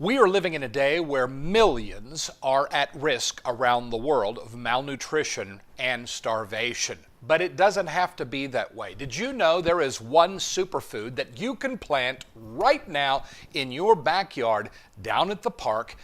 We are living in a day where millions are at risk around the world of malnutrition and starvation. But it doesn't have to be that way. Did you know there is one superfood that you can plant right now in your backyard, down at the park,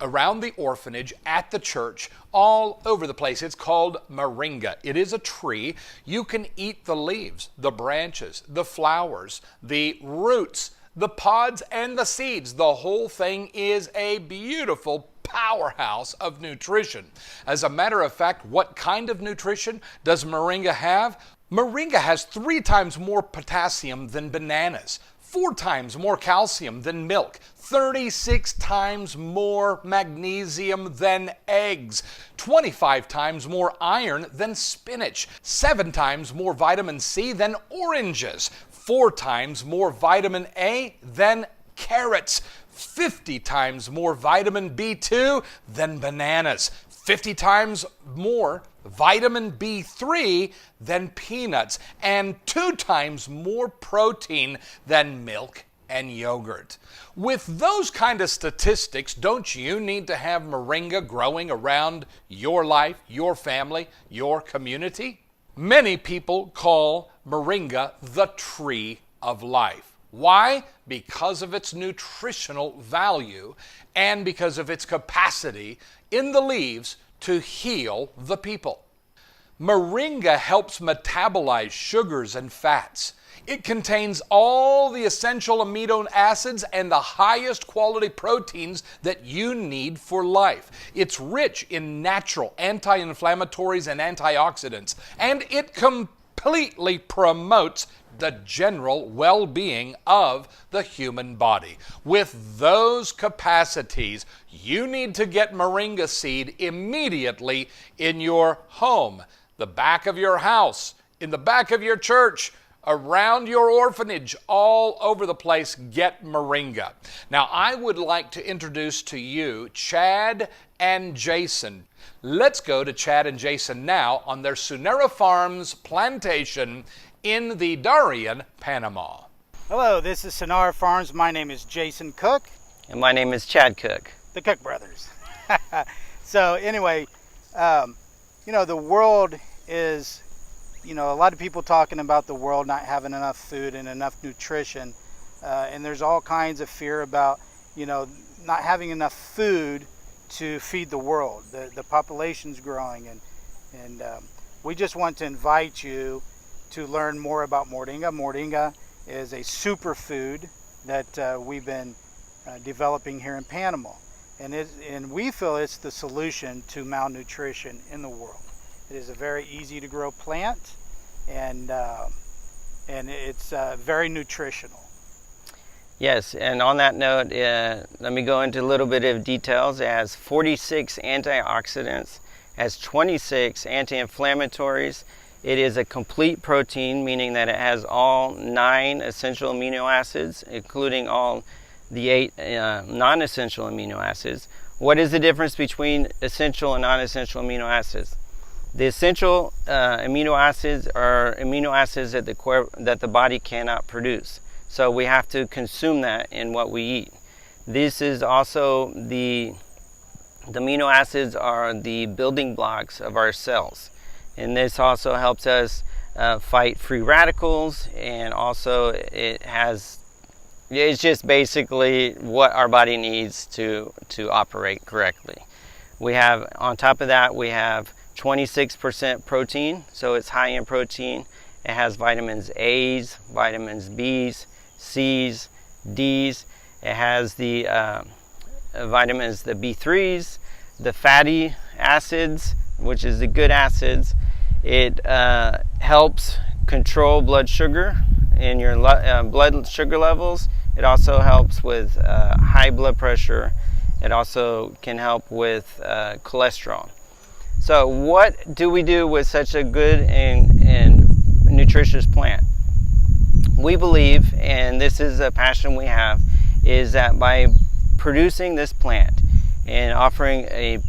around the orphanage, at the church, all over the place? It's called moringa. It is a tree. You can eat the leaves, the branches, the flowers, the roots, the pods, and the seeds. The whole thing is a beautiful powerhouse of nutrition. As a matter of fact, what kind of nutrition does moringa have? Moringa has 3 times more potassium than bananas, 4 times more calcium than milk, 36 times more magnesium than eggs, 25 times more iron than spinach, 7 times more vitamin C than oranges, 4 times more vitamin A than carrots, 50 times more vitamin B2 than bananas, 50 times more vitamin B3 than peanuts, and 2 times more protein than milk and yogurt. With those kind of statistics, don't you need to have moringa growing around your life, your family, your community? Many people call moringa the tree of life. Why? Because of its nutritional value and because of its capacity in the leaves to heal the people. Moringa helps metabolize sugars and fats. It contains all the essential amino acids and the highest quality proteins that you need for life. It's rich in natural anti-inflammatories and antioxidants, and it completely promotes the general well-being of the human body. With those capacities, you need to get moringa seed immediately in your home, the back of your house, in the back of your church, around your orphanage, all over the place. Get moringa. Now, I would like to introduce to you Chad and Jason. Let's go to Chad and Jason now on their Sonera Farms plantation in the Darien, Panama. Hello, this is Sonera Farms. My name is Jason Cook. And my name is Chad Cook. The Cook brothers. So anyway, the world is, a lot of people talking about the world not having enough food and enough nutrition. And there's all kinds of fear about, not having enough food to feed the world. The population's growing. And we just want to invite you to learn more about moringa. Moringa is a superfood that we've been developing here in Panama. And we feel it's the solution to malnutrition in the world. It is a very easy to grow plant, and it's very nutritional. Yes, and on that note, let me go into a little bit of details. It has 46 antioxidants, has 26 anti-inflammatories. It is a complete protein, meaning that it has all 9 essential amino acids, including all the 8 non-essential amino acids. What is the difference between essential and non-essential amino acids? The essential amino acids are amino acids that the body cannot produce. So we have to consume that in what we eat. This is also the amino acids are the building blocks of our cells. And this also helps us fight free radicals, and also it's just basically what our body needs to operate correctly. We have, on top of that, we have 26% protein, so it's high in protein. It has vitamins A's, vitamins B's, C's, D's. It has the vitamins, the B3s, the fatty acids, which is the good acids. It helps control blood sugar in your blood sugar levels. It also helps with high blood pressure. It also can help with cholesterol. So what do we do with such a good and nutritious plant? We believe, and this is a passion we have, is that by producing this plant and offering a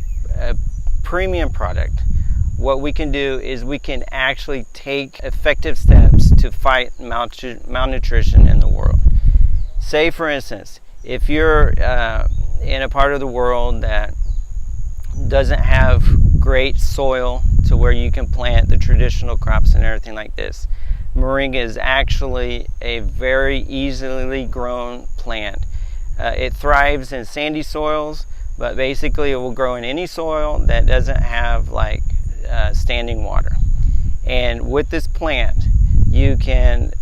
premium product, what we can do is we can actually take effective steps to fight malnutrition in the world. Say, for instance, if you're in a part of the world that doesn't have great soil to where you can plant the traditional crops and everything like this, moringa is actually a very easily grown plant. It thrives in sandy soils, but basically it will grow in any soil that doesn't have like standing water. And with this plant, you can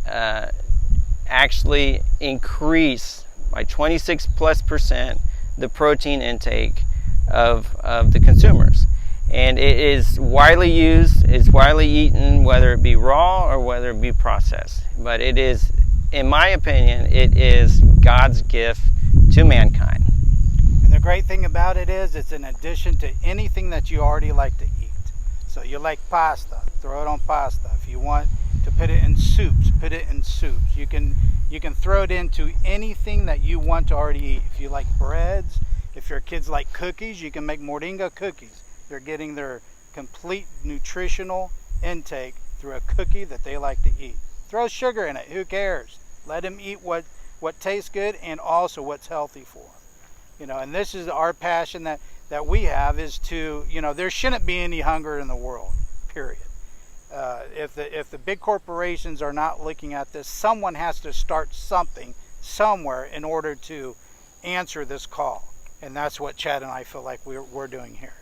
actually increase by 26+% the protein intake of the consumers. And it is widely used, it's widely eaten, whether it be raw or whether it be processed. But it is, in my opinion, it is God's gift to mankind. And the great thing about it is it's in addition to anything that you already like to eat. So you like pasta, throw it on pasta. If you want to put it in soups, put it in soups. You can throw it into anything that you want to already eat. If you like breads, if your kids like cookies, you can make moringa cookies. They're getting their complete nutritional intake through a cookie that they like to eat. Throw sugar in it, who cares? Let them eat what tastes good and also what's healthy for them. You know, and this is our passion that we have, is to, you know, there shouldn't be any hunger in the world, period. If the big corporations are not looking at this, someone has to start something somewhere in order to answer this call. And that's what Chad and I feel like we're doing here.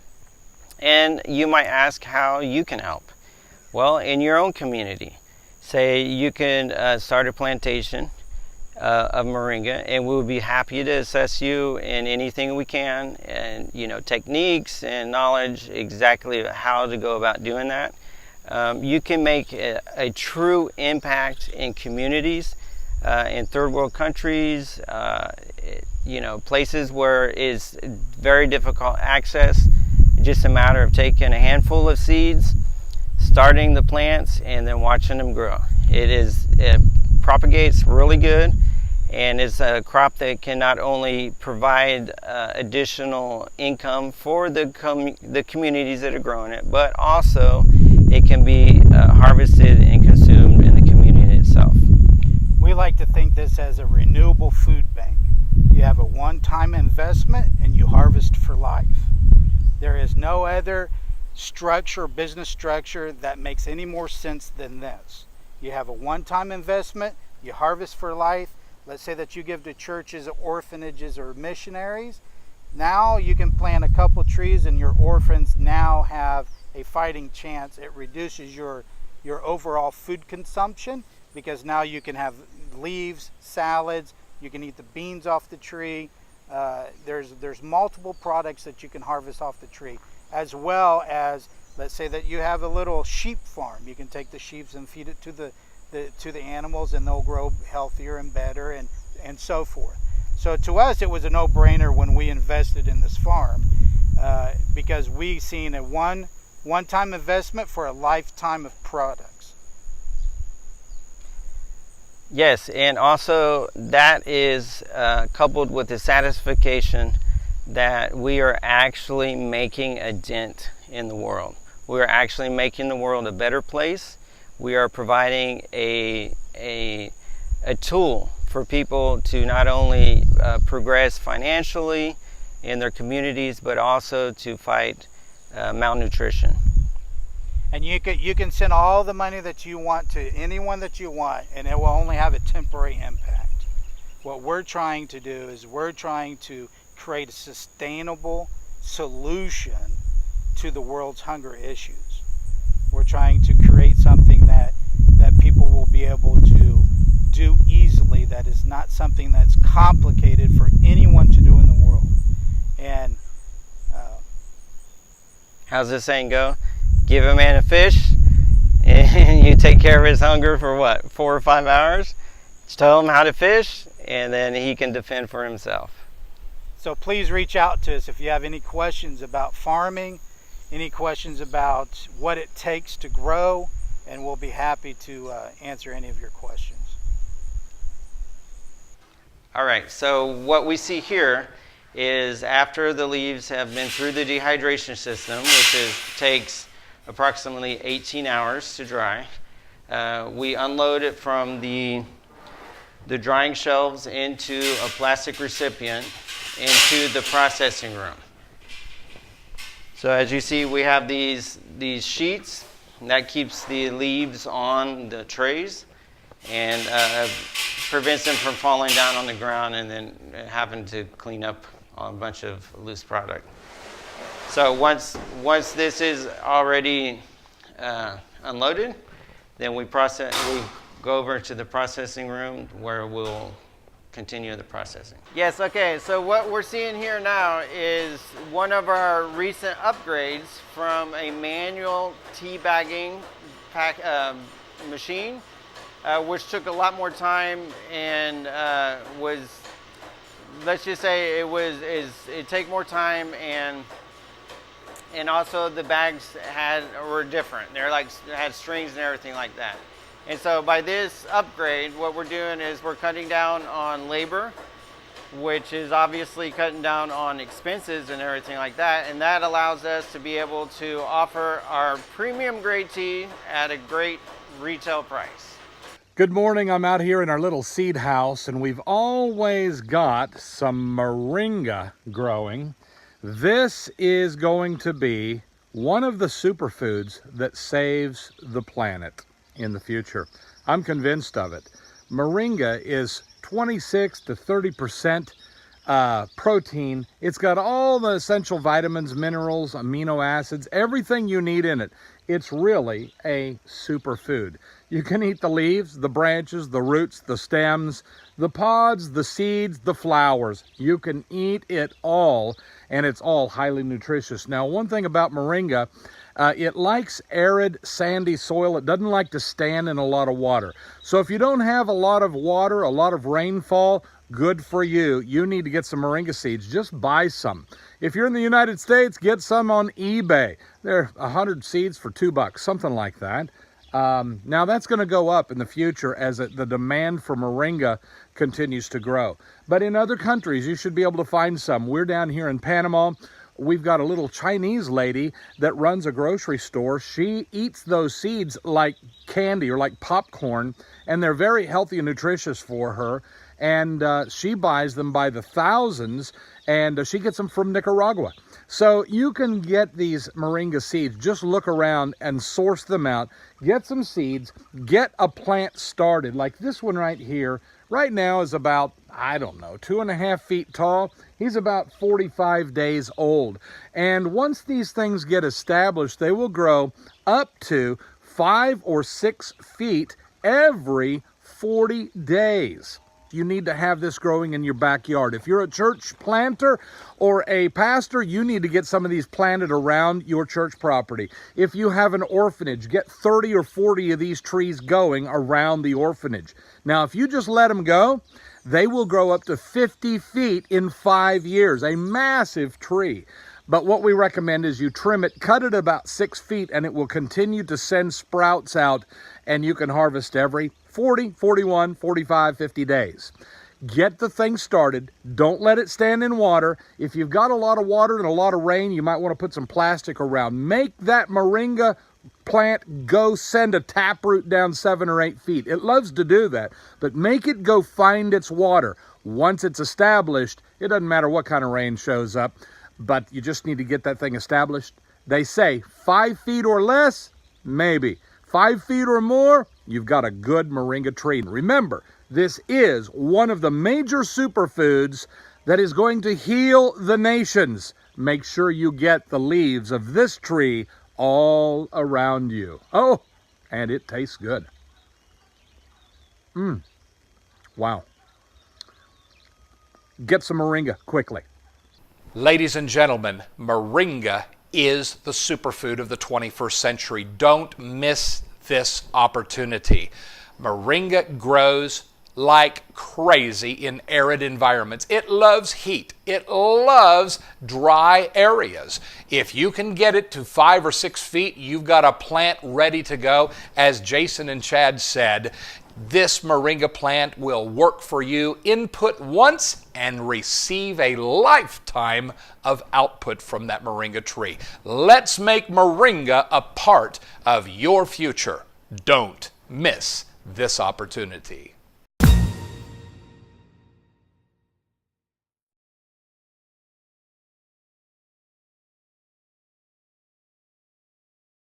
And you might ask how you can help. Well, in your own community, say you can start a plantation of moringa, and we would be happy to assist you in anything we can, and you know, techniques and knowledge exactly how to go about doing that. You can make a true impact in communities, in third world countries, you know, places where it's very difficult access. Just a matter of taking a handful of seeds, starting the plants, and then watching them grow. It propagates really good, and it's a crop that can not only provide additional income for the communities that are growing it, but also it can be harvested and consumed in the community itself. We like to think this as a renewable food bank. You have a one-time investment and you harvest for life. There is no other structure, business structure, that makes any more sense than this. You have a one-time investment, you harvest for life. Let's say that you give to churches, orphanages, or missionaries. Now you can plant a couple trees and your orphans now have a fighting chance. It reduces your overall food consumption, because now you can have leaves, salads, you can eat the beans off the tree. There's multiple products that you can harvest off the tree, as well as, let's say that you have a little sheep farm. You can take the sheep and feed it to the animals, and they'll grow healthier and better, and so forth. So to us, it was a no-brainer when we invested in this farm, because we seen a one-time investment for a lifetime of products. Yes, and also that is coupled with the satisfaction that we are actually making a dent in the world. We are actually making the world a better place. We are providing a tool for people to not only progress financially in their communities, but also to fight malnutrition. And you can send all the money that you want to anyone that you want, and it will only have a temporary impact. What we're trying to do is we're trying to create a sustainable solution to the world's hunger issues. We're trying to create something that people will be able to do easily, that is not something that's complicated for anyone to do in the world. And how's this saying go? Give a man a fish, and you take care of his hunger for what, 4 or 5 hours? Just tell him how to fish, and then he can defend for himself. So please reach out to us if you have any questions about farming, any questions about what it takes to grow, and we'll be happy to answer any of your questions. All right, so what we see here is after the leaves have been through the dehydration system, which takes approximately 18 hours to dry. We unload it from the drying shelves into a plastic recipient, into the processing room. So as you see, we have these sheets that keeps the leaves on the trays and prevents them from falling down on the ground and then having to clean up a bunch of loose product. So once this is already unloaded, then we go over to the processing room where we'll continue the processing. Yes, okay, so what we're seeing here now is one of our recent upgrades from a manual tea bagging machine, which took a lot more time and was, let's just say it take more time, and also the bags were different. They're like, had strings and everything like that. And so by this upgrade, what we're doing is we're cutting down on labor, which is obviously cutting down on expenses and everything like that. And that allows us to be able to offer our premium grade tea at a great retail price. Good morning. I'm out here in our little seed house, and we've always got some moringa growing. This is going to be one of the superfoods that saves the planet in the future. I'm convinced of it. Moringa is 26 to 30% protein. It's got all the essential vitamins, minerals, amino acids, everything you need in it. It's really a superfood. You can eat the leaves, the branches, the roots, the stems, the pods, the seeds, the flowers. You can eat it all, and it's all highly nutritious. Now, one thing about moringa, it likes arid, sandy soil. It doesn't like to stand in a lot of water. So if you don't have a lot of water, a lot of rainfall, good for you. You need to get some moringa seeds. Just buy some. If you're in the United States, get some on eBay. They're 100 seeds for $2, something like that. Now that's going to go up in the future as the demand for moringa continues to grow. But in other countries, you should be able to find some. We're down here in Panama. We've got a little Chinese lady that runs a grocery store. She eats those seeds like candy or like popcorn, and they're very healthy and nutritious for her. And she buys them by the thousands, and she gets them from Nicaragua. So you can get these moringa seeds. Just look around and source them out. Get some seeds. Get a plant started. Like this one right here. Right now is about, I don't know, 2.5 feet tall. He's about 45 days old. And once these things get established, they will grow up to 5 or 6 feet every 40 days. You need to have this growing in your backyard. If you're a church planter or a pastor, you need to get some of these planted around your church property. If you have an orphanage, get 30 or 40 of these trees going around the orphanage. Now, if you just let them go, they will grow up to 50 feet in 5 years, a massive tree. But what we recommend is you trim it, cut it about 6 feet, and it will continue to send sprouts out, and you can harvest every 40, 41, 45, 50 days. Get the thing started. Don't let it stand in water. If you've got a lot of water and a lot of rain, you might want to put some plastic around. Make that moringa plant go send a taproot down 7 or 8 feet. It loves to do that, but make it go find its water. Once it's established, it doesn't matter what kind of rain shows up, but you just need to get that thing established. They say 5 feet or less, maybe. 5 feet or more, you've got a good moringa tree. Remember, this is one of the major superfoods that is going to heal the nations. Make sure you get the leaves of this tree all around you. Oh, and it tastes good. Wow. Get some moringa quickly. Ladies and gentlemen, moringa is the superfood of the 21st century. Don't miss this opportunity. Moringa grows like crazy in arid environments. It loves heat. It loves dry areas. If you can get it to 5 or 6 feet, you've got a plant ready to go. As Jason and Chad said, this moringa plant will work for you. Input once and receive a lifetime of output from that moringa tree. Let's make moringa a part of your future. Don't miss this opportunity.